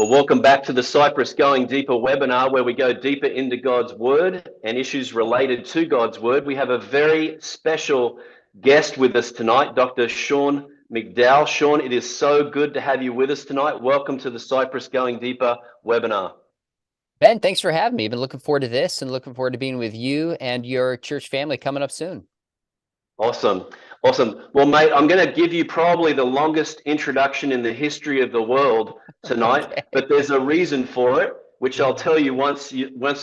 Well, welcome back to the Cyprus Going Deeper webinar, where we go deeper into God's Word and issues related to God's Word. We have a very special guest with us tonight, Dr. Sean McDowell. Sean, it is so good to have you with us tonight. Welcome to the Cyprus Going Deeper webinar. Ben, thanks for having me. I've been looking forward to this and looking forward to being with you and your church family coming up soon. Awesome. Well, mate, I'm going to give you probably the longest introduction in the history of the world tonight, Okay. but there's a reason for it, which I'll tell you once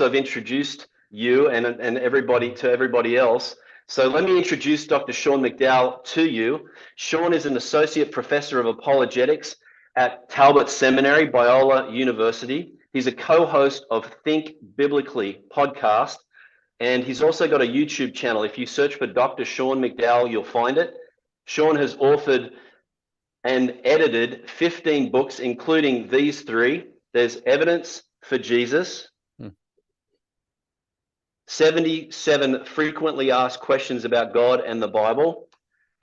I've introduced you and everybody to everybody else. So let me introduce Dr. Sean McDowell to you. Sean is an associate professor of apologetics at Talbot Seminary, Biola University. He's a co-host of Think Biblically podcast. And he's also got a YouTube channel. If you search for Dr. Sean McDowell, you'll find it. Sean has authored and edited 15 books, including these three. There's Evidence for Jesus, 77 frequently asked questions about God and the Bible,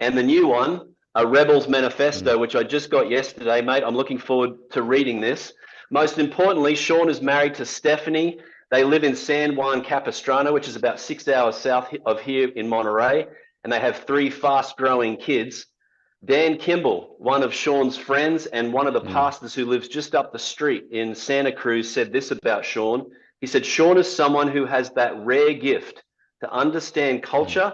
and the new one, A Rebel's Manifesto, which I just got yesterday, mate. I'm looking forward to reading this. Most importantly, Sean is married to Stephanie. They live in San Juan Capistrano, which is about 6 hours south of here in Monterey, and they have 3 fast-growing kids. Dan Kimball, one of Sean's friends and one of the pastors who lives just up the street in Santa Cruz, said this about Sean. He said, Sean is someone who has that rare gift to understand culture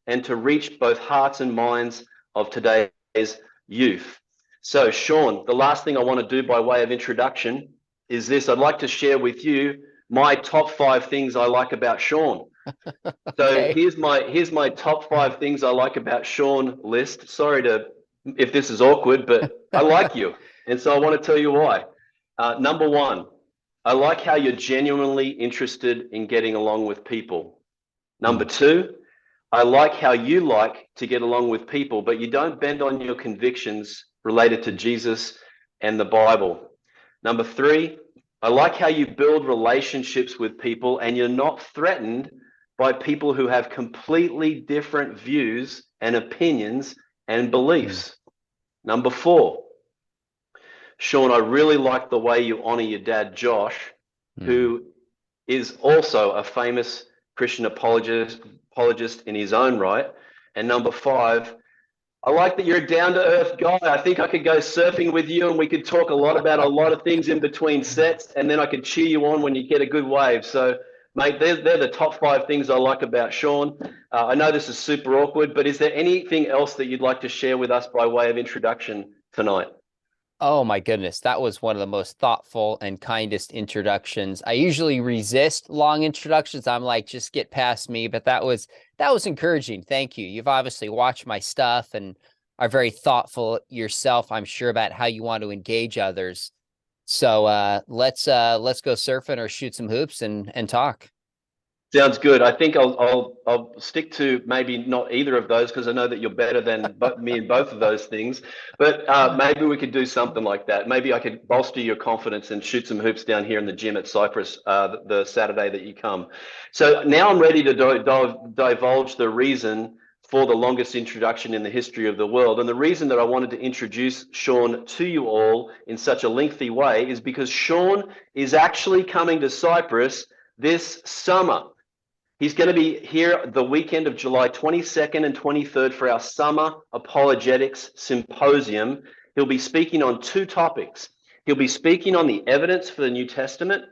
and to reach both hearts and minds of today's youth. So, Sean, the last thing I want to do by way of introduction is this. I'd like to share with you my top 5 things I like about Sean. So Okay. here's my top 5 things I like about Sean list. Sorry if this is awkward, but I like you. And so I want to tell you why. Number 1, I like how you're genuinely interested in getting along with people. Number 2, I like how you like to get along with people, but you don't bend on your convictions related to Jesus and the Bible. Number 3, I like how you build relationships with people and you're not threatened by people who have completely different views and opinions and beliefs. Number 4, Sean, I really like the way you honor your dad, Josh, who is also a famous Christian apologist in his own right. And number 5, I like that you're a down-to-earth guy. I think I could go surfing with you and we could talk a lot about a lot of things in between sets, and then I could cheer you on when you get a good wave. So, mate, they're the top 5 things I like about Sean. I know this is super awkward, but is there anything else that you'd like to share with us by way of introduction tonight? Oh my goodness, that was one of the most thoughtful and kindest introductions. I usually resist long introductions. I'm like, just get past me, but that was encouraging. Thank you. You've obviously watched my stuff and are very thoughtful yourself, I'm sure, about how you want to engage others. So let's go surfing or shoot some hoops and talk. Sounds good. I think I'll stick to maybe not either of those because I know that you're better than me in both of those things. But maybe we could do something like that. Maybe I could bolster your confidence and shoot some hoops down here in the gym at Cyprus the Saturday that you come. So now I'm ready to divulge the reason for the longest introduction in the history of the world. And the reason that I wanted to introduce Sean to you all in such a lengthy way is because Sean is actually coming to Cyprus this summer. He's going to be here the weekend of July 22nd and 23rd for our Summer Apologetics Symposium. He'll be speaking on 2 topics. He'll be speaking on the evidence for the New Testament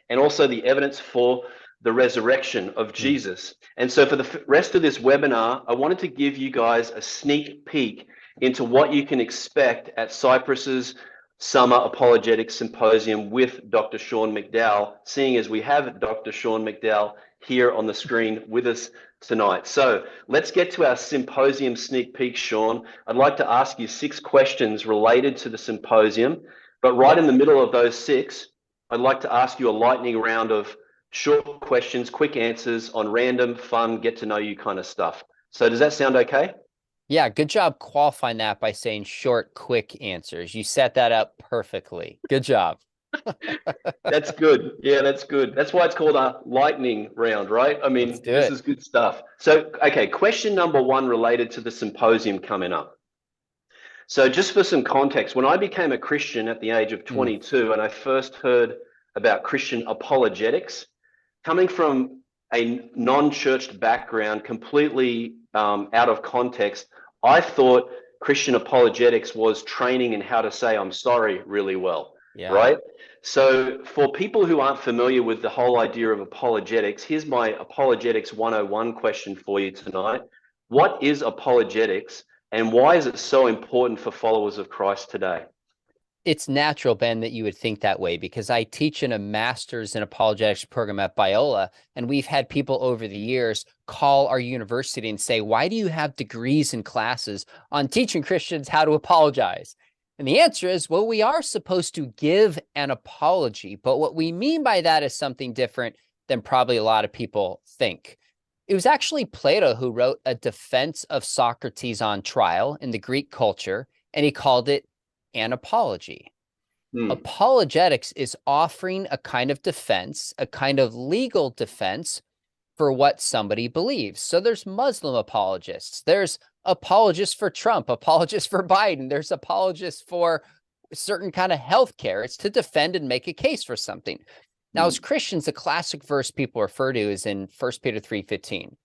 and also the evidence for the resurrection of Jesus. And so for the rest of this webinar, I wanted to give you guys a sneak peek into what you can expect at Cyprus's Summer Apologetics Symposium with Dr. Sean McDowell, seeing as we have Dr. Sean McDowell here on the screen with us tonight. So let's get to our symposium sneak peek, Sean. I'd like to ask you 6 questions related to the symposium, but right in the middle of those 6, I'd like to ask you a lightning round of short questions, quick answers on random, fun, get to know you kind of stuff. So does that sound okay? Yeah, good job qualifying that by saying short, quick answers. You set that up perfectly. Good job. That's good. Yeah, that's good. That's why it's called a lightning round, right? I mean, this is good stuff. So, okay, question number 1 related to the symposium coming up. So just for some context, when I became a Christian at the age of Mm, 22 and I first heard about Christian apologetics, coming from a non-churched background, completely out of context, I thought Christian apologetics was training in how to say I'm sorry really well, yeah. right? So for people who aren't familiar with the whole idea of apologetics, here's my apologetics 101 question for you tonight. What is apologetics and why is it so important for followers of Christ today? It's natural, Ben, that you would think that way because I teach in a master's in apologetics program at Biola, and we've had people over the years call our university and say, why do you have degrees and classes on teaching Christians how to apologize? And the answer is, well, we are supposed to give an apology, but what we mean by that is something different than probably a lot of people think. It was actually Plato who wrote a defense of Socrates on trial in the Greek culture, and he called it an apology. Hmm. Apologetics is offering a kind of defense, a kind of legal defense for what somebody believes. So there's Muslim apologists, there's apologists for Trump, apologists for Biden, there's apologists for certain kind of healthcare. It's to defend and make a case for something. Now, as Hmm. Christians, the classic verse people refer to is in 1 Peter 3:15,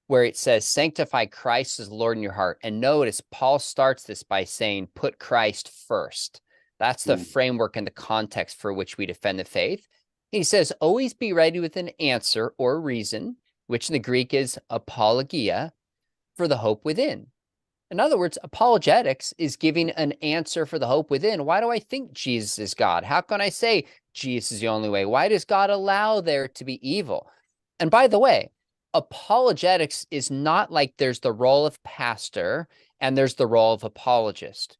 where it says, sanctify Christ as Lord in your heart. And notice Paul starts this by saying, put Christ first. That's the Hmm. framework and the context for which we defend the faith. He says, always be ready with an answer or reason, which in the Greek is apologia, for the hope within. In other words, apologetics is giving an answer for the hope within. Why do I think Jesus is God? How can I say Jesus is the only way? Why does God allow there to be evil? And by the way, apologetics is not like there's the role of pastor and there's the role of apologist.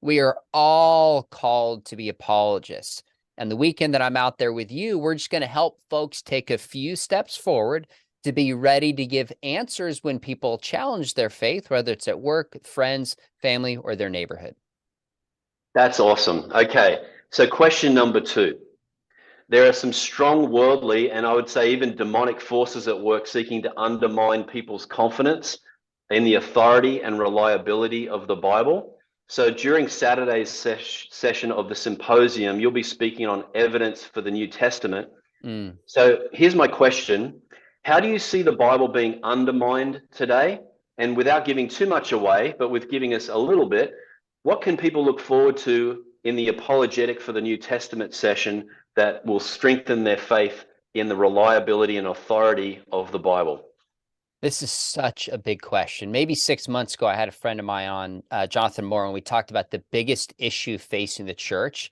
We are all called to be apologists. And the weekend that I'm out there with you, we're just going to help folks take a few steps forward to be ready to give answers when people challenge their faith, whether it's at work, friends, family, or their neighborhood. That's awesome. Okay. So question number two. There are some strong worldly and I would say even demonic forces at work seeking to undermine people's confidence in the authority and reliability of the Bible. So during Saturday's session of the symposium, you'll be speaking on evidence for the New Testament. Mm. So here's my question. How do you see the Bible being undermined today? And without giving too much away, but with giving us a little bit, what can people look forward to in the apologetic for the New Testament session that will strengthen their faith in the reliability and authority of the Bible? This is such a big question. Maybe 6 months ago, I had a friend of mine on, Jonathan Moore, and we talked about the biggest issue facing the church.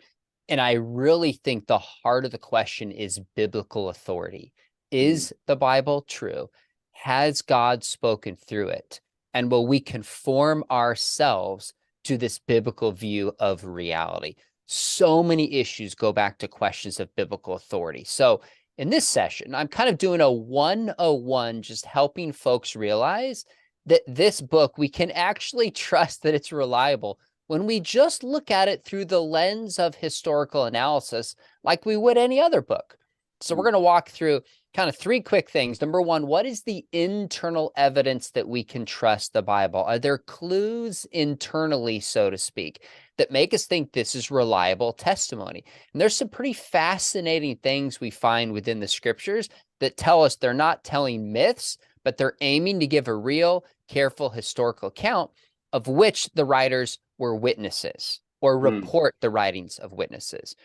And I really think the heart of the question is biblical authority. Mm, Is the Bible true? Has God spoken through it? And will we conform ourselves to this biblical view of reality? So many issues go back to questions of biblical authority. So in this session, I'm kind of doing a 101, just helping folks realize that this book, we can actually trust that it's reliable when we just look at it through the lens of historical analysis, like we would any other book. So we're mm, going to walk through kind of three quick things. Number one, what is the internal evidence that we can trust the Bible? Are there clues internally, so to speak, that make us think this is reliable testimony? And there's some pretty fascinating things we find within the scriptures that tell us they're not telling myths, but they're aiming to give a real, careful historical account of which the writers were witnesses or mm, report the writings of witnesses.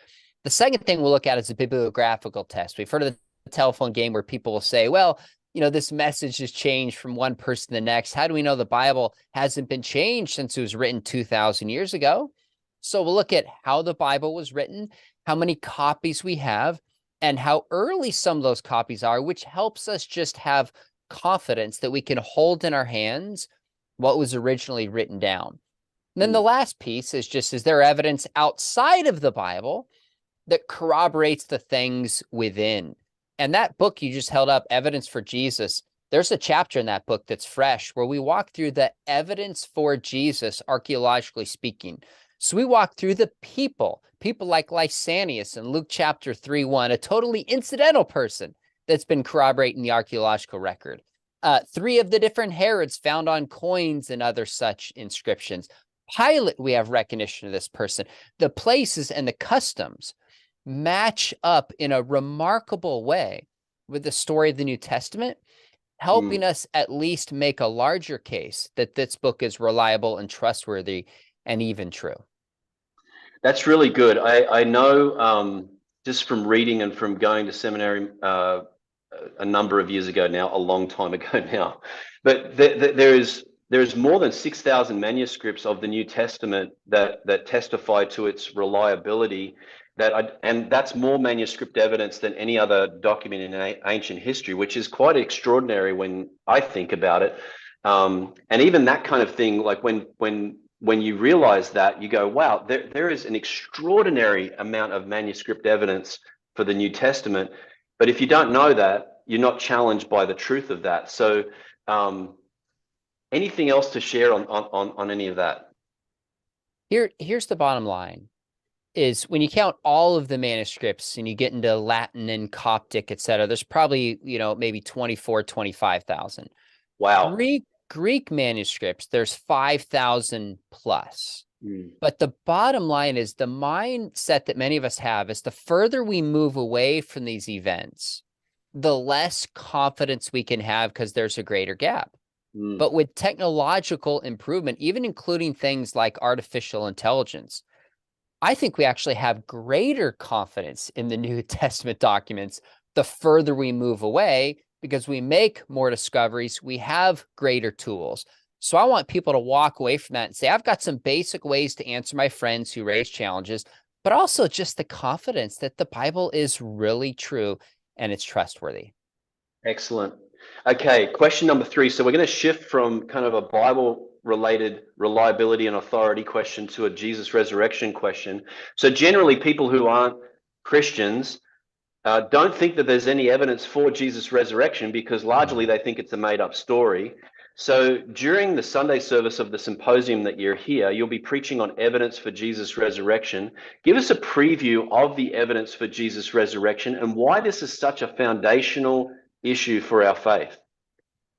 The second thing we'll look at is a bibliographical test. We've heard of the telephone game where people will say, well, this message has changed from one person to the next. How do we know the Bible hasn't been changed since it was written 2,000 years ago? So we'll look at how the Bible was written, how many copies we have, and how early some of those copies are, which helps us just have confidence that we can hold in our hands what was originally written down. And then the mm. last piece is there evidence outside of the Bible that corroborates the things within? And that book you just held up, Evidence for Jesus, there's a chapter in that book that's fresh where we walk through the evidence for Jesus, archaeologically speaking. So we walk through the people like Lysanias in Luke chapter 3:1, a totally incidental person that's been corroborating the archaeological record. Three of the different Herods found on coins and other such inscriptions. Pilate, we have recognition of this person. The places and the customs match up in a remarkable way with the story of the New Testament, helping us at least make a larger case that this book is reliable and trustworthy and even true. That's really good. I know just from reading and from going to seminary a number of years ago now, a long time ago now, but there is more than 6,000 manuscripts of the New Testament that testify to its reliability. And that's more manuscript evidence than any other document in ancient history, which is quite extraordinary when I think about it. And even that kind of thing, like when you realize that, you go, wow, there is an extraordinary amount of manuscript evidence for the New Testament. But if you don't know that, you're not challenged by the truth of that. So anything else to share on any of that? Here's the bottom line, is when you count all of the manuscripts and you get into Latin and Coptic, etc., there's probably, maybe 24, 25,000. Wow. Greek manuscripts, there's 5,000 plus. But the bottom line is the mindset that many of us have is the further we move away from these events, the less confidence we can have because there's a greater gap. But with technological improvement, even including things like artificial intelligence, I think we actually have greater confidence in the New Testament documents the further we move away, because we make more discoveries, we have greater tools. So I want people to walk away from that and say, I've got some basic ways to answer my friends who raise challenges, but also just the confidence that the Bible is really true and it's trustworthy. Excellent. Okay, question number 3. So we're going to shift from kind of a Bible-related reliability and authority question to a Jesus resurrection question. So generally, people who aren't Christians don't think that there's any evidence for Jesus' resurrection, because largely they think it's a made-up story. So during the Sunday service of the symposium that you're here, you'll be preaching on evidence for Jesus' resurrection. Give us a preview of the evidence for Jesus' resurrection and why this is such a foundational issue for our faith.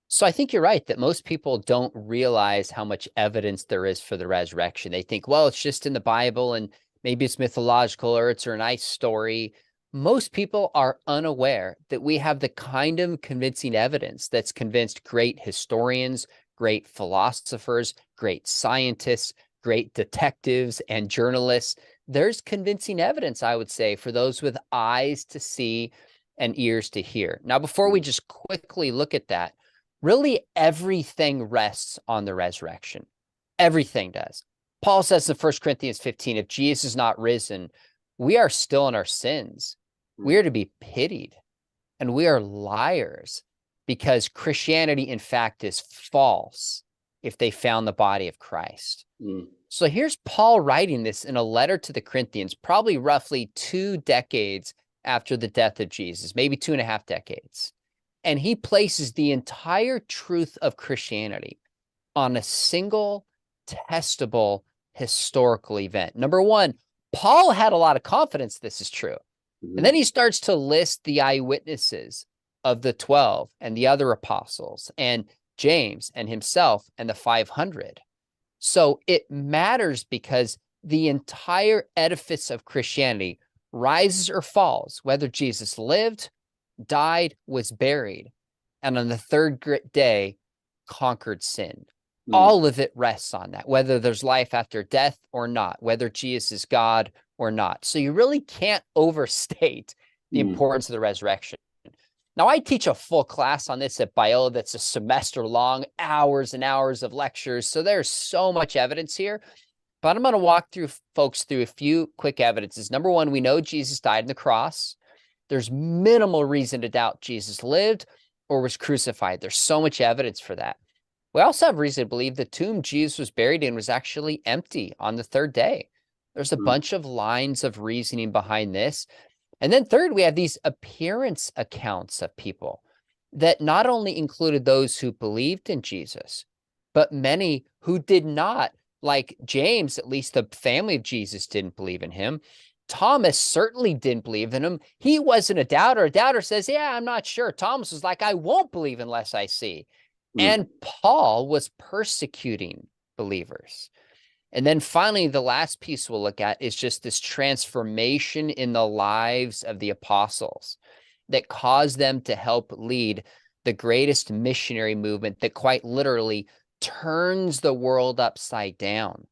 So I think you're right that most people don't realize how much evidence there is for the resurrection. They think, well, it's just in the Bible and maybe it's mythological or it's a nice story. Most people are unaware that we have the kind of convincing evidence that's convinced great historians, great philosophers, great scientists, great detectives and journalists. There's convincing evidence, I would say, for those with eyes to see and ears to hear. Now, before we just quickly look at that, really everything rests on the resurrection. Everything does. Paul says in 1 Corinthians 15, if Jesus is not risen, we are still in our sins. We are to be pitied, and we are liars, because Christianity, in fact, is false if they found the body of Christ. So here's Paul writing this in a letter to the Corinthians, probably roughly 2 decades after the death of Jesus, maybe 2.5 decades. And he places the entire truth of Christianity on a single testable historical event. Number one, Paul had a lot of confidence this is true. And then he starts to list the eyewitnesses of the 12 and the other apostles and James and himself and the 500. So it matters because the entire edifice of Christianity rises or falls, whether Jesus lived, died, was buried, and on the third day conquered sin. All of it rests on that, whether there's life after death or not, whether Jesus is God or not. So you really can't overstate the importance of the resurrection. Now, I teach a full class on this at Biola that's a semester long, hours and hours of lectures. So there's so much evidence here. But I'm going to walk through folks through a few quick evidences. Number one, we know Jesus died on the cross. There's minimal reason to doubt Jesus lived or was crucified. There's so much evidence for that. We also have reason to believe the tomb Jesus was buried in was actually empty on the third day. There's a bunch of lines of reasoning behind this. And then third, we have these appearance accounts of people that not only included those who believed in Jesus, but many who did not, like James, at least the family of Jesus didn't believe in him. Thomas certainly didn't believe in him. He wasn't a doubter. A doubter says, yeah, I'm not sure. Thomas was like, I won't believe unless I see. And Paul was persecuting believers. And then finally, the last piece we'll look at is just this transformation in the lives of the apostles that caused them to help lead the greatest missionary movement that quite literally turns the world upside down.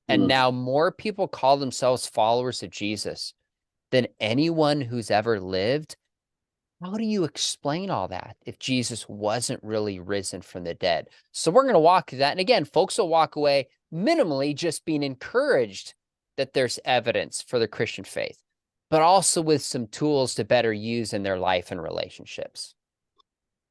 And now more people call themselves followers of Jesus than anyone who's ever lived. How do you explain all that if Jesus wasn't really risen from the dead? So we're going to walk through that. And again, folks will walk away minimally just being encouraged that there's evidence for the Christian faith, but also with some tools to better use in their life and relationships.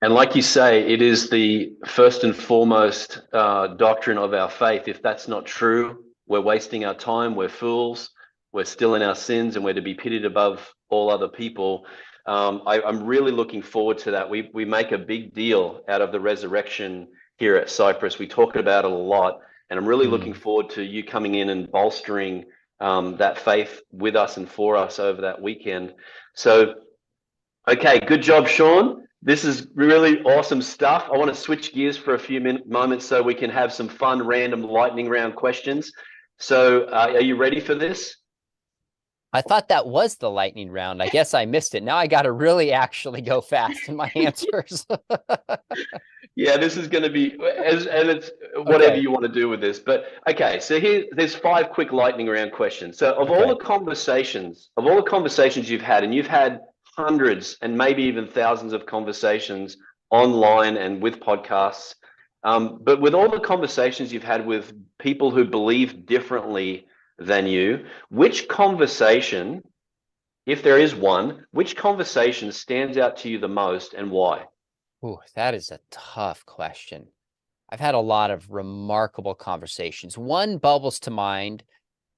And like you say, it is the first and foremost doctrine of our faith. If that's not true, we're wasting our time, we're fools, we're still in our sins, and we're to be pitied above all other people. I'm really looking forward to that. We make a big deal out of the resurrection here at Cyprus. We talk about it a lot, and I'm really looking forward to you coming in and bolstering that faith with us and for us over that weekend. So, okay, good job, Sean. This is really awesome stuff. I want to switch gears for a few moments so we can have some fun, random lightning round questions. So, are you ready for this? I thought that was the lightning round. I guess I missed it. Now I got to really actually go fast in my answers. Yeah, this is going to be, and it's whatever you want to do with this. But okay, so there's 5 quick lightning round questions. So of all the conversations you've had, and you've had hundreds and maybe even thousands of conversations online and with podcasts, but with all the conversations you've had with people who believe differently than you, which conversation, if there is one, which conversation stands out to you the most and why? Ooh, that is a tough question. I've had a lot of remarkable conversations. One bubbles to mind,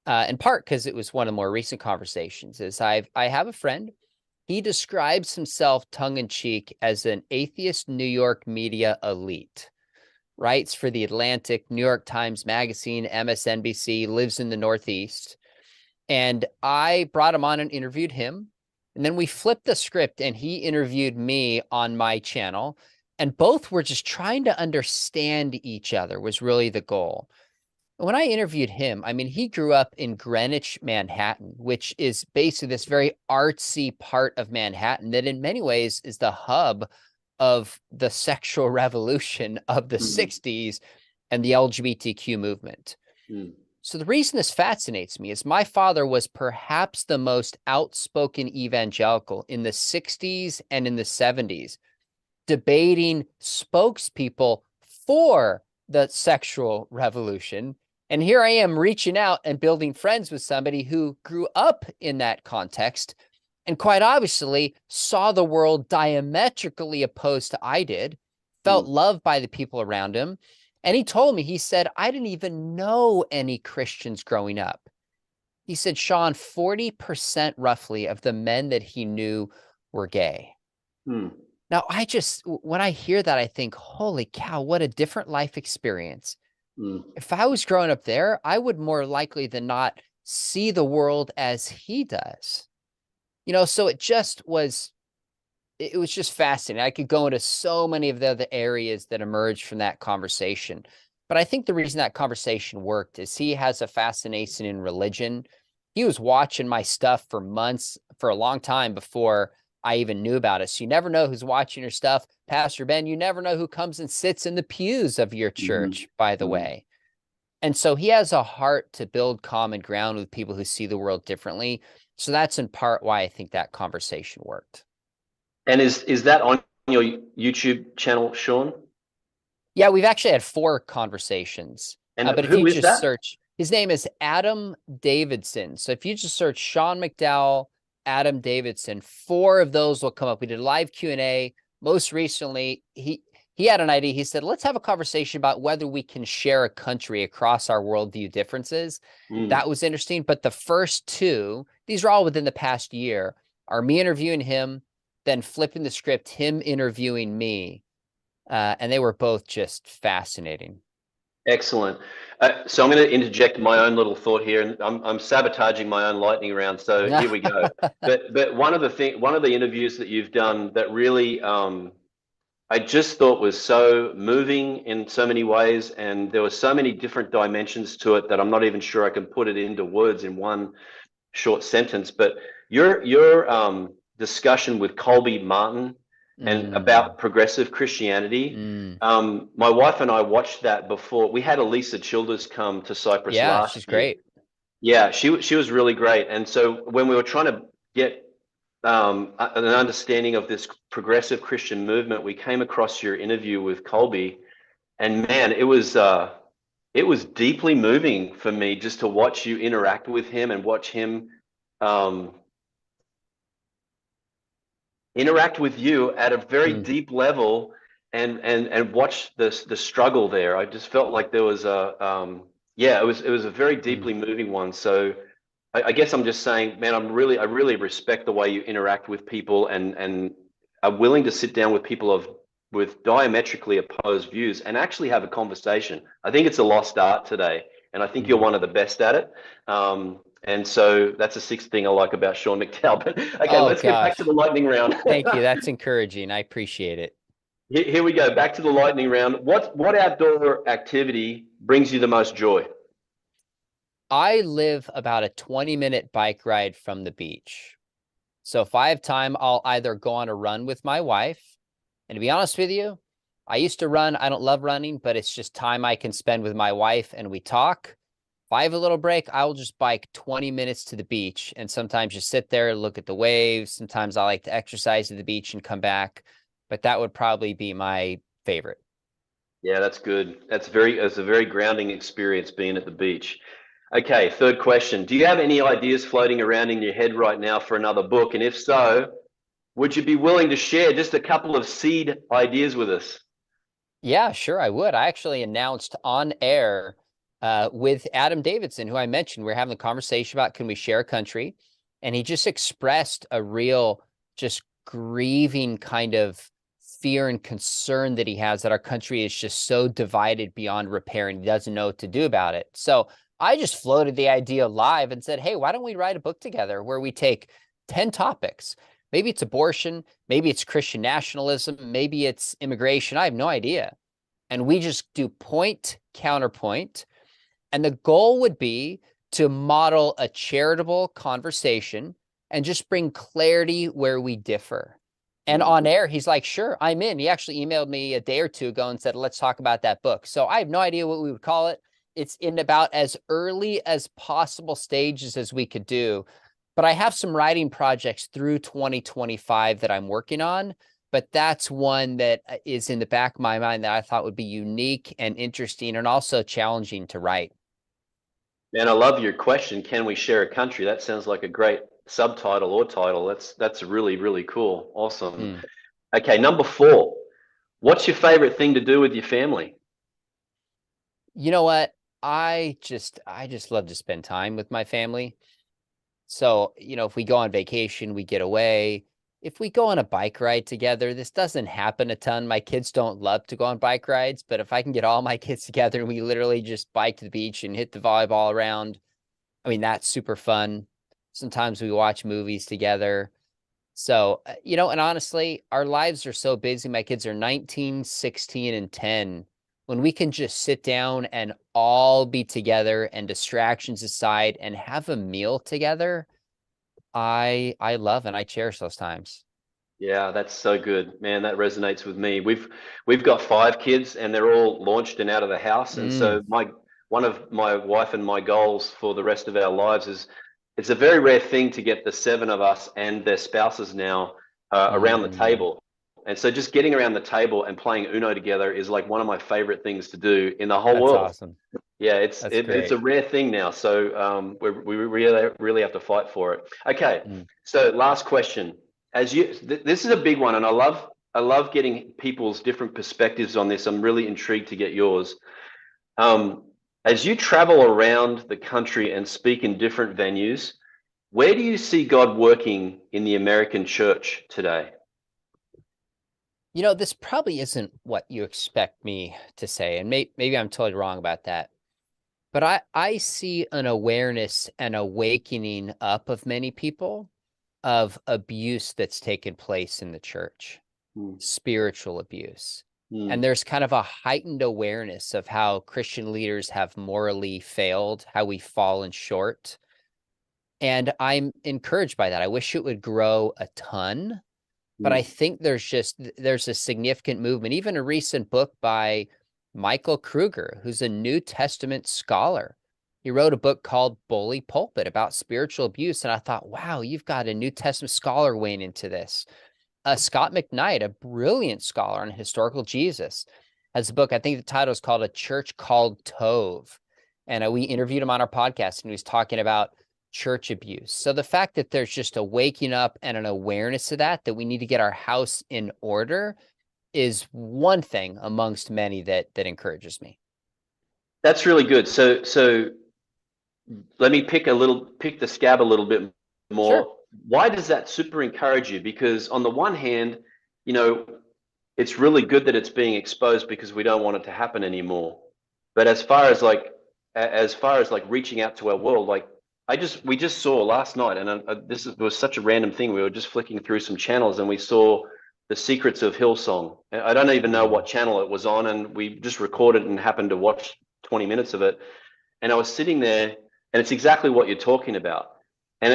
in part because it was one of the more recent conversations, is I have a friend. He describes himself tongue-in-cheek as an atheist New York media elite. Writes for the Atlantic, New York Times Magazine, MSNBC, lives in the Northeast. And I brought him on and interviewed him. And then we flipped the script and he interviewed me on my channel. And both were just trying to understand each other was really the goal. When I interviewed him, I mean, he grew up in Greenwich, Manhattan, which is basically this very artsy part of Manhattan that in many ways is the hub of the sexual revolution of the 60s and the LGBTQ movement. So the reason this fascinates me is my father was perhaps the most outspoken evangelical in the 60s and in the 70s, debating spokespeople for the sexual revolution. And here I am reaching out and building friends with somebody who grew up in that context and quite obviously saw the world diametrically opposed to I did, felt loved by the people around him. And he told me, he said, I didn't even know any Christians growing up. He said, Sean, 40% roughly of the men that he knew were gay. Now, when I hear that, I think, holy cow, what a different life experience. If I was growing up there, I would more likely than not see the world as he does. So it was just fascinating. I could go into so many of the other areas that emerged from that conversation. But I think the reason that conversation worked is he has a fascination in religion. He was watching my stuff for months, for a long time before I even knew about it. So you never know who's watching your stuff. Pastor Ben, you never know who comes and sits in the pews of your church, by the way. And so he has a heart to build common ground with people who see the world differently. So that's in part why I think that conversation worked. And is that on your YouTube channel, Sean? Yeah, we've actually had 4 conversations. And but if who you is just that? search, his name is Adam Davidson. So if you just search Sean McDowell, Adam Davidson, 4 of those will come up. We did a live Q&A. Most recently, he had an idea. He said, let's have a conversation about whether we can share a country across our worldview differences. That was interesting. But the first 2, these are all within the past year, are me interviewing him, then flipping the script, him interviewing me. And they were both just fascinating. Excellent. So I'm going to interject my own little thought here, and I'm sabotaging my own lightning round. So here we go. But one of the interviews that you've done that really, I I just thought was so moving in so many ways, and there were so many different dimensions to it that I'm not even sure I can put it into words in one short sentence. But your discussion with Colby Martin and Mm, about progressive Christianity, mm. my wife and I watched that before. We had Elisa Childers come to Cyprus Yeah, last she's year. great. Yeah, she was really great. And so when we were trying to get an understanding of this progressive Christian movement, we came across your interview with Colby, and man, it was deeply moving for me just to watch you interact with him and watch him um, interact with you at a very Mm, deep level, and watch the struggle there. I just felt like there was a yeah, it was a very mm. deeply moving one. So I guess I'm just saying, man, I really respect the way you interact with people, and are willing to sit down with people of with diametrically opposed views and actually have a conversation. I think it's a lost art today, and I think you're Mm. one of the best at it. And so that's the sixth thing I like about Sean McDowell. But okay, Oh let's get back to gosh. the lightning round. Thank you. That's encouraging. I appreciate it. Here we go. Back to the lightning round. What outdoor activity brings you the most joy? I live about a 20-minute bike ride from the beach. So if I have time, I'll either go on a run with my wife. And to be honest with you, I used to run. I don't love running, but it's just time I can spend with my wife and we talk. If I have a little break, I will just bike 20 minutes to the beach and sometimes just sit there, look at the waves. Sometimes I like to exercise at the beach and come back, but that would probably be my favorite. Yeah, that's good. It's a very grounding experience being at the beach. Okay, third question. Do you have any ideas floating around in your head right now for another book? And if so, would you be willing to share just a couple of seed ideas with us? Yeah, sure, I would. I actually announced on air with Adam Davidson, who I mentioned, we're having a conversation about can we share a country? And he just expressed a real, just grieving kind of fear and concern that he has that our country is just so divided beyond repair and he doesn't know what to do about it. So I just floated the idea live and said, hey, why don't we write a book together where we take 10 topics? Maybe it's abortion, maybe it's Christian nationalism, maybe it's immigration. I have no idea. And we just do point, counterpoint. And the goal would be to model a charitable conversation and just bring clarity where we differ. And on Mhm. air, he's like, sure, I'm in. He actually emailed me a day or two ago and said, let's talk about that book. So I have no idea what we would call it. It's in about as early as possible stages as we could do. But I have some writing projects through 2025 that I'm working on. But that's one that is in the back of my mind that I thought would be unique and interesting and also challenging to write. Man, I love your question. Can we share a country? That sounds like a great subtitle or title. That's really, really cool. Awesome. Hmm. Okay, number four. What's your favorite thing to do with your family? You know what? I just love to spend time with my family. So, if we go on vacation, we get away. If we go on a bike ride together, this doesn't happen a ton. My kids don't love to go on bike rides, but if I can get all my kids together and we literally just bike to the beach and hit the volleyball around, I mean, that's super fun. Sometimes we watch movies together. So, and honestly, our lives are so busy. My kids are 19, 16, and 10. When we can just sit down and all be together and distractions aside and have a meal together, I love and I cherish those times. Yeah, that's so good, man. That resonates with me. We've got five kids, and they're all launched and out of the house. And Mm, so my one of my wife and my goals for the rest of our lives is it's a very rare thing to get the seven of us and their spouses now around the mm, table. And so just getting around the table and playing Uno together is like one of my favorite things to do in the whole that's world. awesome. Yeah, That's it's a great. rare thing now. So we really have to fight for it. Okay, Mm. so last question. This is a big one, and I love getting people's different perspectives on this. I'm really intrigued to get yours. Um, as you travel around the country and speak in different venues, where do you see God working in the American church today? This probably isn't what you expect me to say, and maybe I'm totally wrong about that. But I see an awareness and awakening up of many people of abuse that's taken place in the church. Mm. spiritual abuse. And Mm. there's kind of a heightened awareness of how Christian leaders have morally failed, how we've fallen short. And I'm encouraged by that. I wish it would grow a ton, but I Mm. think there's a significant movement. Even a recent book by Michael Kruger, who's a New Testament scholar. He wrote a book called Bully Pulpit about spiritual abuse. And I thought, wow, you've got a New Testament scholar weighing into this. Scott McKnight, a brilliant scholar on historical Jesus, has a book. I think the title is called A Church Called Tove. And we interviewed him on our podcast, and he was talking about church abuse. So the fact that there's just a waking up and an awareness of that we need to get our house in order is one thing amongst many that encourages me. That's really good. So let me pick the scab a little bit Sure. more. Why does that super encourage you? Because on the one hand, you know, it's really good that it's being exposed because we don't want it to happen anymore. But as far as like reaching out to our world, like we just saw last night, and was such a random thing. We were just flicking through some channels, and we saw the secrets of Hillsong. I don't even know what channel it was on, and we just recorded and happened to watch 20 minutes of it. And I was sitting there, and it's exactly what you're talking about. And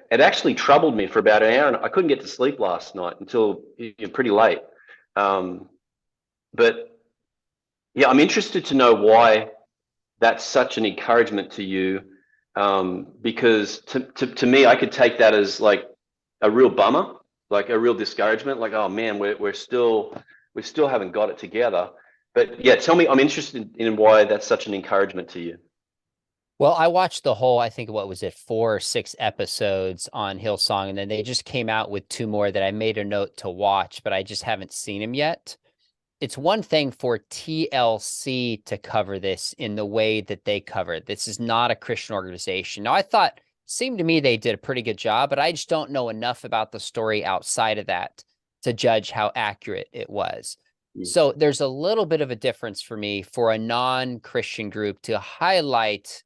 it actually troubled me for about an hour, and I couldn't get to sleep last night until pretty late. But yeah, I'm interested to know why that's such an encouragement to you, because to me, I could take that as like a real bummer, like a real discouragement, like, oh man, we still haven't got it together. But yeah, tell me, I'm interested in why that's such an encouragement to you. Well, I watched the whole, I think, what was it, 4 or 6 episodes on Hillsong, and then they just came out with 2 more that I made a note to watch, but I just haven't seen them yet. It's one thing for TLC to cover this in the way that they cover it. This is not a Christian organization. Now, seemed to me they did a pretty good job, but I just don't know enough about the story outside of that to judge how accurate it was. Mm. So there's a little bit of a difference for me for a non-Christian group to highlight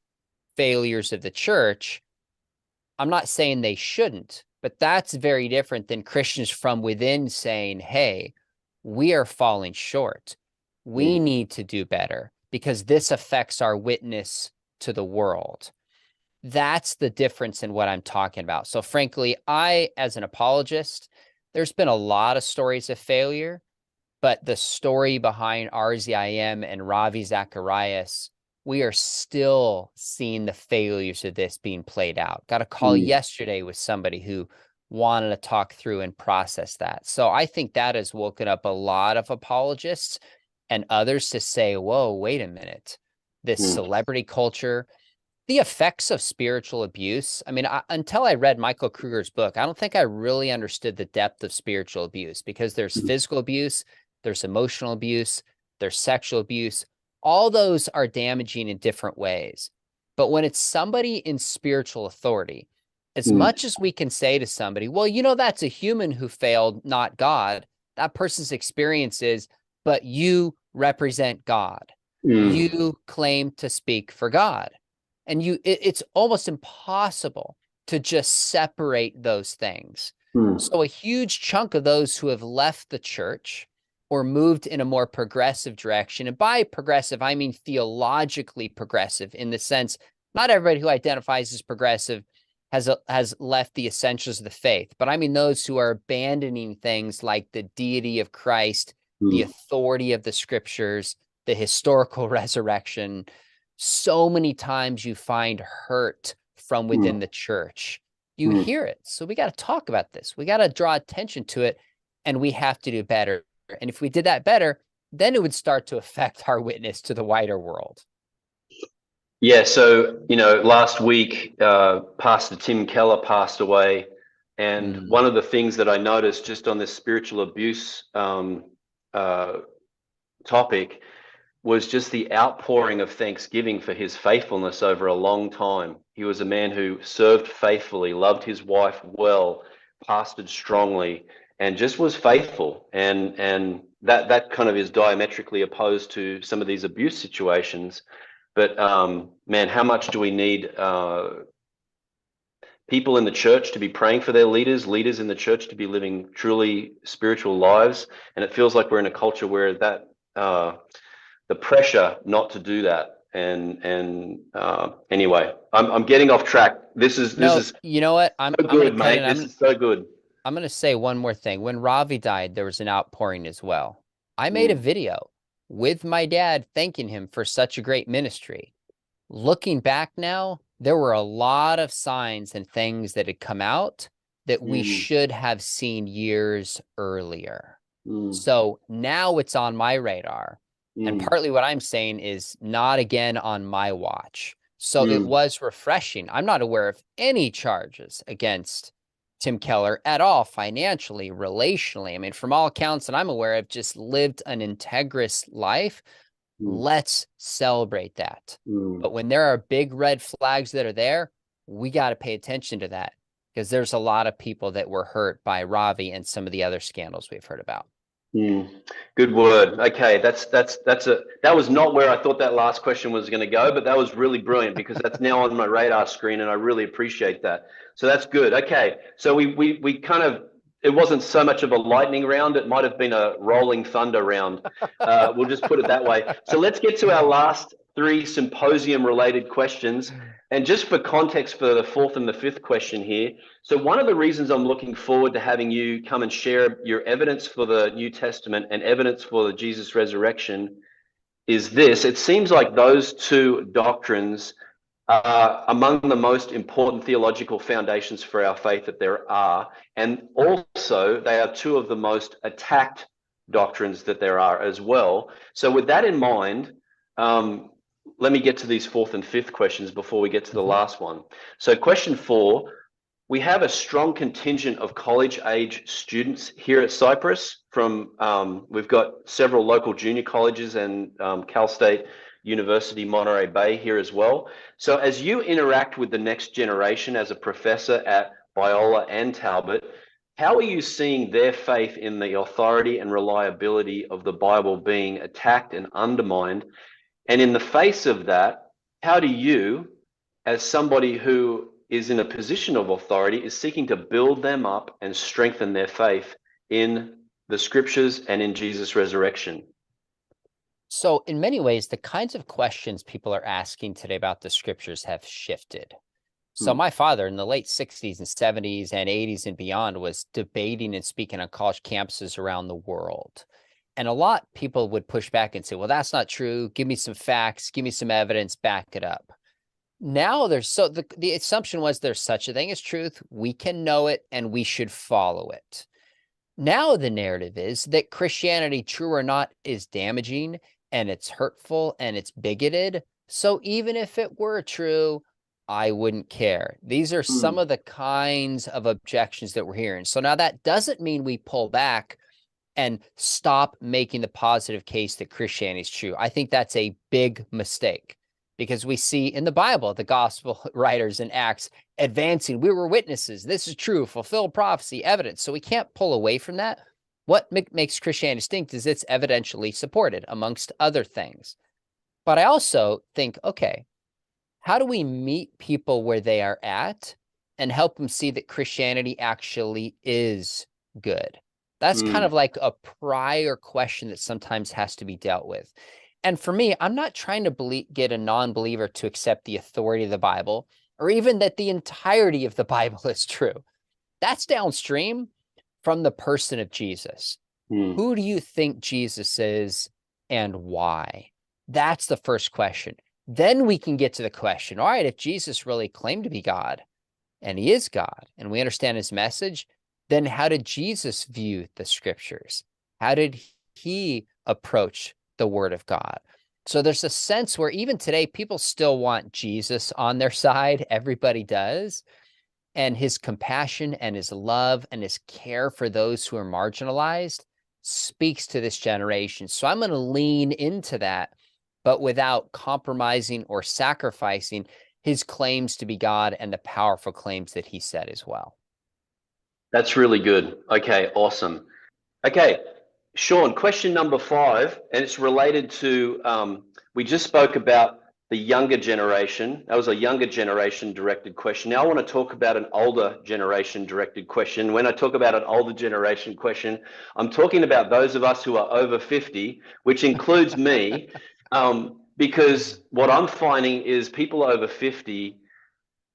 failures of the church. I'm not saying they shouldn't, but that's very different than Christians from within saying, hey, we are falling short. We Mm. need to do better because this affects our witness to the world. That's the difference in what I'm talking about. So frankly, as an apologist, there's been a lot of stories of failure, but the story behind RZIM and Ravi Zacharias, we are still seeing the failures of this being played out. Got a call Mm. yesterday with somebody who wanted to talk through and process that. So I think that has woken up a lot of apologists and others to say, whoa, wait a minute. This Mm. celebrity culture, the effects of spiritual abuse. I mean, until I read Michael Kruger's book, I don't think I really understood the depth of spiritual abuse because there's Mm. physical abuse, there's emotional abuse, there's sexual abuse. All those are damaging in different ways. But when it's somebody in spiritual authority, as Mm. much as we can say to somebody, well, that's a human who failed, not God, that person's experience is, but you represent God. Mm. You claim to speak for God. And it's almost impossible to just separate those things. Mm. So a huge chunk of those who have left the church or moved in a more progressive direction, and by progressive, I mean theologically progressive in the sense, not everybody who identifies as progressive has left the essentials of the faith, but I mean those who are abandoning things like the deity of Christ, the Mm. authority of the scriptures, the historical resurrection. So many times you find hurt from within Mm. the church. You Mm. hear it. So we got to talk about this. We got to draw attention to it, and we have to do better. And if we did that better, then it would start to affect our witness to the wider world. Yeah, so last week, Pastor Tim Keller passed away, and one of the things that I noticed just on this spiritual abuse topic was just the outpouring of thanksgiving for his faithfulness over a long time. He was a man who served faithfully, loved his wife well, pastored strongly, and just was faithful. And that kind of is diametrically opposed to some of these abuse situations. But man, how much do we need people in the church to be praying for their leaders, leaders in the church to be living truly spiritual lives. And it feels like we're in a culture where that the pressure not to do that. And anyway, I'm getting off track. This is you know what? so good, mate. This is so good. I'm going to say one more thing. When Ravi died, there was an outpouring as well. I made a Mm. video with my dad thanking him for such a great ministry. Looking back now, there were a lot of signs and things that had come out that we should have seen years earlier. So now it's on my radar. And partly what I'm saying is not again on my watch. So it was refreshing. I'm not aware of any charges against Tim Keller at all, financially, relationally. I mean, from all accounts that I'm aware of, just lived an integrous life. Let's celebrate that. But when there are big red flags that are there, we got to pay attention to that, because there's a lot of people that were hurt by Ravi and some of the other scandals we've heard about. Good word. Okay, that was not where I thought that last question was going to go, but that was really brilliant, because that's now on my radar screen, and I really appreciate that. So that's good. Okay, so we kind of, it wasn't so much of a lightning round, it might have been a rolling thunder round. We'll just put it that way. So let's get to our last three symposium related questions. And just for context for the fourth and the fifth question here, so one of the reasons I'm looking forward to having you come and share your evidence for the New Testament and evidence for the Jesus resurrection is this. It seems like those two doctrines are among the most important theological foundations for our faith that there are. And also, they are two of the most attacked doctrines that there are as well. So with that in mind, let me get to these fourth and fifth questions before we get to the last one. So question 4, we have a strong contingent of college-age students here at Cyprus. We've got several local junior colleges and Cal State University, Monterey Bay here as well. So as you interact with the next generation as a professor at Biola and Talbot, how are you seeing their faith in the authority and reliability of the Bible being attacked and undermined? And in the face of that, how do you, as somebody who is in a position of authority, is seeking to build them up and strengthen their faith in the scriptures and in Jesus' resurrection? So in many ways, the kinds of questions people are asking today about the scriptures have shifted. So my father in the late 60s and 70s and 80s and beyond was debating and speaking on college campuses around the world. And a lot of people would push back and say, well, that's not true. Give me some facts, give me some evidence, back it up. Now the assumption was there's such a thing as truth. We can know it and we should follow it. Now the narrative is that Christianity, true or not, is damaging and it's hurtful and it's bigoted. So even if it were true, I wouldn't care. These are some of the kinds of objections that we're hearing. So now that doesn't mean we pull back and stop making the positive case that Christianity is true. I think that's a big mistake, because we see in the Bible, the gospel writers in Acts advancing, we were witnesses, this is true, fulfilled prophecy, evidence. So we can't pull away from that. What makes Christianity distinct is it's evidentially supported, amongst other things. But I also think, okay, how do we meet people where they are at and help them see that Christianity actually is good? That's kind of like a prior question that sometimes has to be dealt with. And for me, I'm not trying to get a non-believer to accept the authority of the Bible, or even that the entirety of the Bible is true. That's downstream from the person of Jesus. Who do you think Jesus is and why? That's the first question. Then we can get to the question, all right, if Jesus really claimed to be God, and he is God, and we understand his message, then how did Jesus view the scriptures? How did he approach the word of God? So there's a sense where even today, people still want Jesus on their side. Everybody does. And his compassion and his love and his care for those who are marginalized speaks to this generation. So I'm going to lean into that, but without compromising or sacrificing his claims to be God and the powerful claims that he said as well. That's really good. Okay, awesome. Okay, Sean, question number 5, and it's related to, we just spoke about the younger generation. That was a younger generation directed question. Now I want to talk about an older generation directed question. When I talk about an older generation question, I'm talking about those of us who are over 50, which includes me, because what I'm finding is people over 50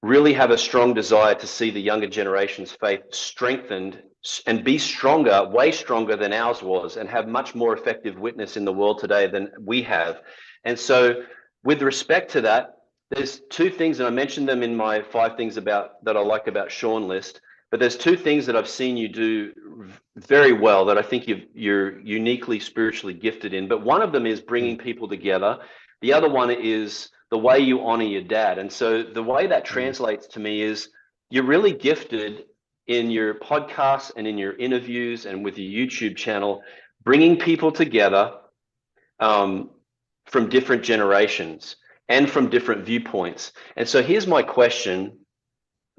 really have a strong desire to see the younger generation's faith strengthened and be stronger, way stronger than ours was, and have much more effective witness in the world today than we have. And so, with respect to that, there's two things, and I mentioned them in my 5 things about that I like about Sean list. But there's two things that I've seen you do very well that I think you're uniquely spiritually gifted in. But one of them is bringing people together. The other one is the way you honor your dad. And so the way that translates to me is you're really gifted in your podcasts and in your interviews and with your YouTube channel, bringing people together from different generations and from different viewpoints. And so here's my question,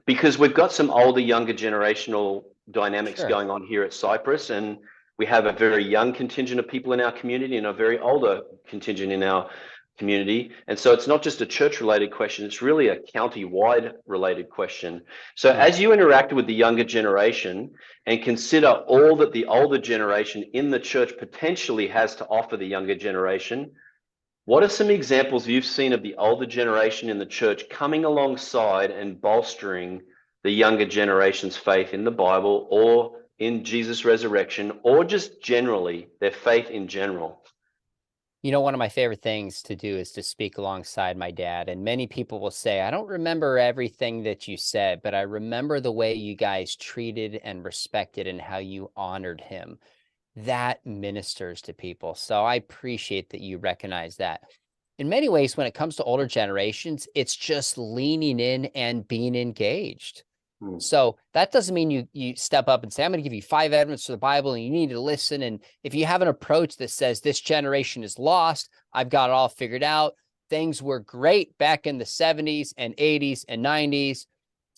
because we've got some older, younger generational dynamics going on here at Cypress, and we have a very young contingent of people in our community and a very older contingent in our community. And so it's not just a church related question, it's really a county wide related question. So as you interact with the younger generation and consider all that the older generation in the church potentially has to offer the younger generation, what are some examples you've seen of the older generation in the church coming alongside and bolstering the younger generation's faith in the Bible or in Jesus' resurrection, or just generally their faith in general? You know, one of my favorite things to do is to speak alongside my dad. And many people will say, I don't remember everything that you said, but I remember the way you guys treated and respected and how you honored him. That ministers to people. So I appreciate that you recognize that. In many ways, when it comes to older generations, it's just leaning in and being engaged. So that doesn't mean you step up and say, I'm going to give you 5 evidence to the Bible and you need to listen. And if you have an approach that says this generation is lost, I've got it all figured out. Things were great back in the 70s and 80s and 90s.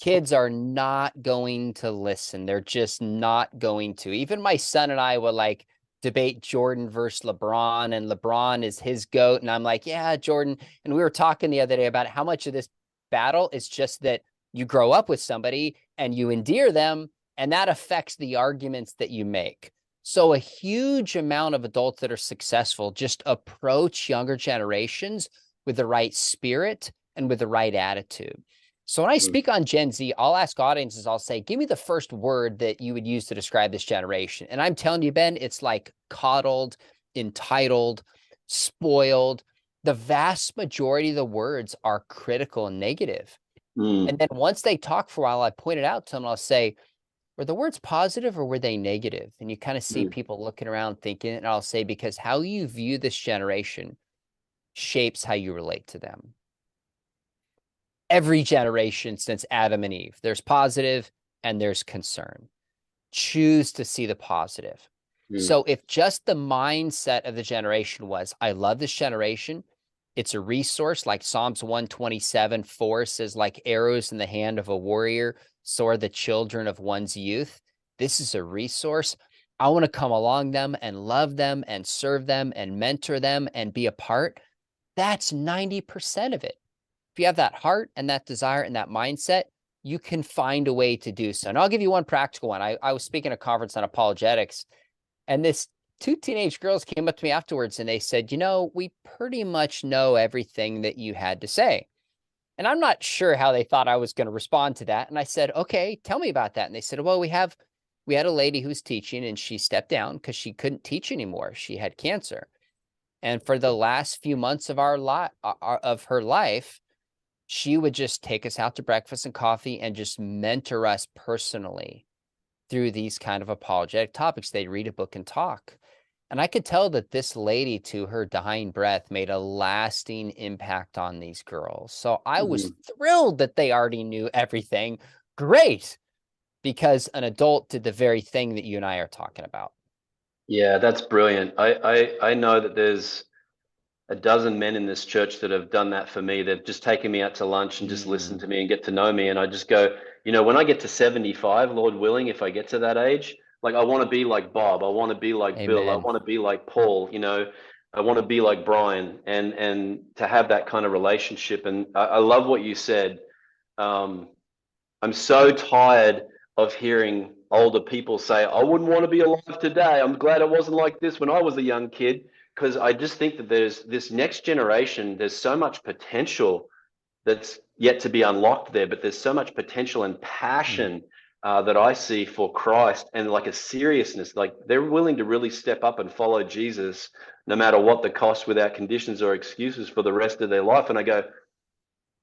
Kids are not going to listen. They're just not going to. Even my son and I will like debate Jordan versus LeBron, and LeBron is his GOAT. And I'm like, yeah, Jordan. And we were talking the other day about how much of this battle is just that you grow up with somebody and you endear them, and that affects the arguments that you make. So a huge amount of adults that are successful just approach younger generations with the right spirit and with the right attitude. So when I speak on Gen Z, I'll ask audiences, I'll say, give me the first word that you would use to describe this generation. And I'm telling you, Ben, it's like coddled, entitled, spoiled. The vast majority of the words are critical and negative. And then once they talk for a while, I point it out to them, I'll say, were the words positive or were they negative? And you kind of see people looking around thinking, and I'll say, because how you view this generation shapes how you relate to them. Every generation since Adam and Eve, there's positive and there's concern. Choose to see the positive. So if just the mindset of the generation was, I love this generation, it's a resource, like Psalms 127:4 says, like arrows in the hand of a warrior, so are the children of one's youth. This is a resource. I want to come along them and love them and serve them and mentor them and be a part. That's 90% of it. If you have that heart and that desire and that mindset, you can find a way to do so. And I'll give you one practical one. I was speaking at a conference on apologetics, and this 2 teenage girls came up to me afterwards and they said, you know, we pretty much know everything that you had to say. And I'm not sure how they thought I was going to respond to that. And I said, okay, tell me about that. And they said, well, we had a lady who's teaching and she stepped down because she couldn't teach anymore. She had cancer. And for the last few months of her life, she would just take us out to breakfast and coffee and just mentor us personally through these kind of apologetic topics. They'd read a book and talk. And I could tell that this lady, to her dying breath, made a lasting impact on these girls. So I was thrilled that they already knew everything. Great, because an adult did the very thing that you and I are talking about. Yeah, that's brilliant. I know that there's a dozen men in this church that have done that for me. They've just taken me out to lunch and just listened to me and get to know me. And I just go, you know, when I get to 75, Lord willing, if I get to that age, like I want to be like Bob, I want to be like Bill, I want to be like Paul, you know. I want to be like Brian, and to have that kind of relationship. And I love what you said. Um, I'm so tired of hearing older people say, I wouldn't want to be alive today. I'm glad it wasn't like this when I was a young kid. Because I just think that there's this next generation, there's so much potential that's yet to be unlocked there, but there's so much potential and passion that I see for Christ, and like a seriousness, like they're willing to really step up and follow Jesus no matter what the cost, without conditions or excuses, for the rest of their life. And I go,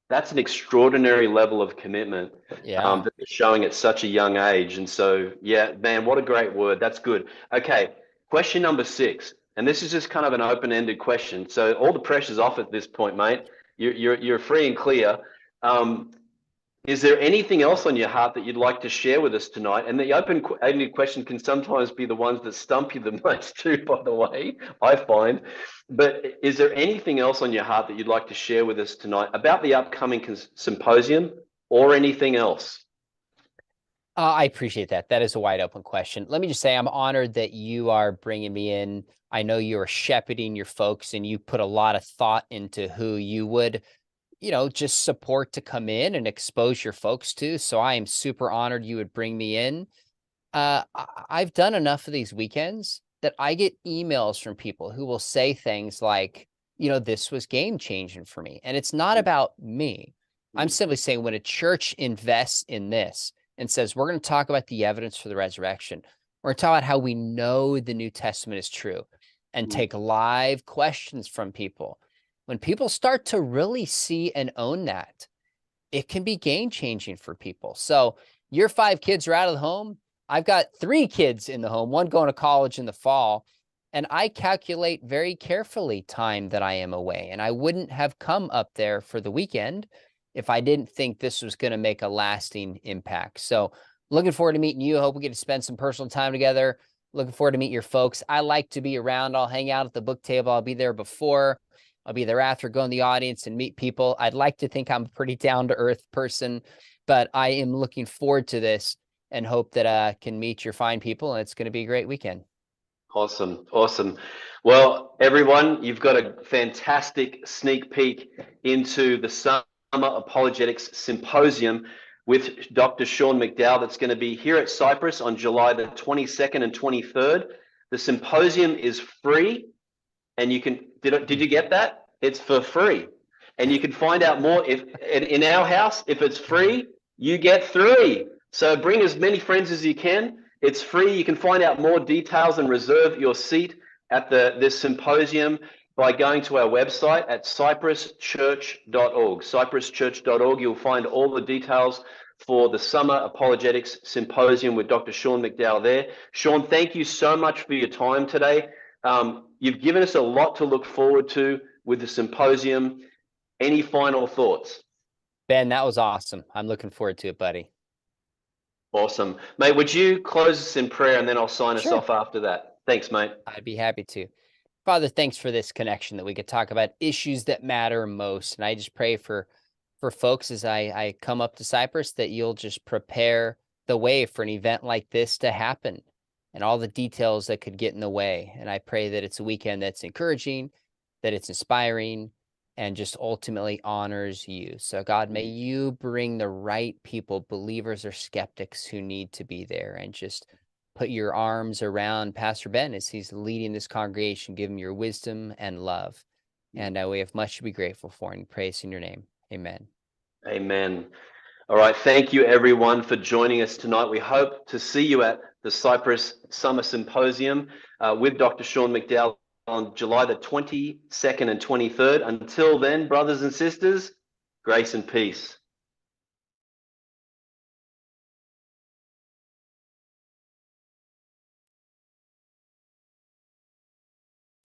that's an extraordinary level of commitment Yeah. that they're showing at such a young age. And so, yeah, man, what a great word. That's good. Okay, question number 6. And this is just kind of an open-ended question. So all the pressure's off at this point, mate. You're free and clear. Um, is there anything else on your heart that you'd like to share with us tonight? And the open-ended question can sometimes be the ones that stump you the most too, by the way, I find. But is there anything else on your heart that you'd like to share with us tonight about the upcoming symposium or anything else? I appreciate that. That is a wide open question. Let me just say, I'm honored that you are bringing me in. I know you are shepherding your folks, and you put a lot of thought into who you would, just support to come in and expose your folks to. So I am super honored you would bring me in. I've done enough of these weekends that I get emails from people who will say things like, this was game changing for me. And it's not about me. I'm simply saying, when a church invests in this and says, we're going to talk about the evidence for the resurrection, we're going to talk about how we know the New Testament is true, and take live questions from people. When people start to really see and own that, it can be game changing for people. So your 5 kids are out of the home. I've got 3 kids in the home, one going to college in the fall, and I calculate very carefully time that I am away. And I wouldn't have come up there for the weekend if I didn't think this was going to make a lasting impact. So looking forward to meeting you. I hope we get to spend some personal time together. Looking forward to meet your folks. I like to be around. I'll hang out at the book table. I'll be there before. I'll be there after, go in the audience and meet people. I'd like to think I'm a pretty down-to-earth person, but I am looking forward to this and hope that I can meet your fine people, and it's going to be a great weekend. Awesome. Awesome. Well, everyone, you've got a fantastic sneak peek into the Summer Apologetics Symposium with Dr. Sean McDowell that's going to be here at Cyprus on July the 22nd and 23rd. The symposium is free, and you can, did you get that? It's for free. And you can find out more if in our house, if it's free, you get 3. So bring as many friends as you can. It's free. You can find out more details and reserve your seat at this symposium by going to our website at cypruschurch.org. cypruschurch.org. You'll find all the details for the Summer Apologetics Symposium with Dr. Sean McDowell there. Sean, thank you so much for your time today. You've given us a lot to look forward to with the symposium. Any final thoughts? Ben, that was awesome. I'm looking forward to it, buddy. Awesome. Mate, would you close us in prayer, and then I'll sign us Sure. off after that? Thanks, mate. I'd be happy to. Father, thanks for this connection that we could talk about issues that matter most. And I just pray for folks as I come up to Cyprus, that you'll just prepare the way for an event like this to happen, and all the details that could get in the way. And I pray that it's a weekend that's encouraging, that it's inspiring, and just ultimately honors you. So God, may you bring the right people, believers or skeptics, who need to be there, and just put your arms around Pastor Ben as he's leading this congregation. Give him your wisdom and love. And we have much to be grateful for, and praise in your name. Amen. Amen. All right. Thank you, everyone, for joining us tonight. We hope to see you at the Cyprus Summer Symposium with Dr. Sean McDowell on July the 22nd and 23rd. Until then, brothers and sisters, grace and peace.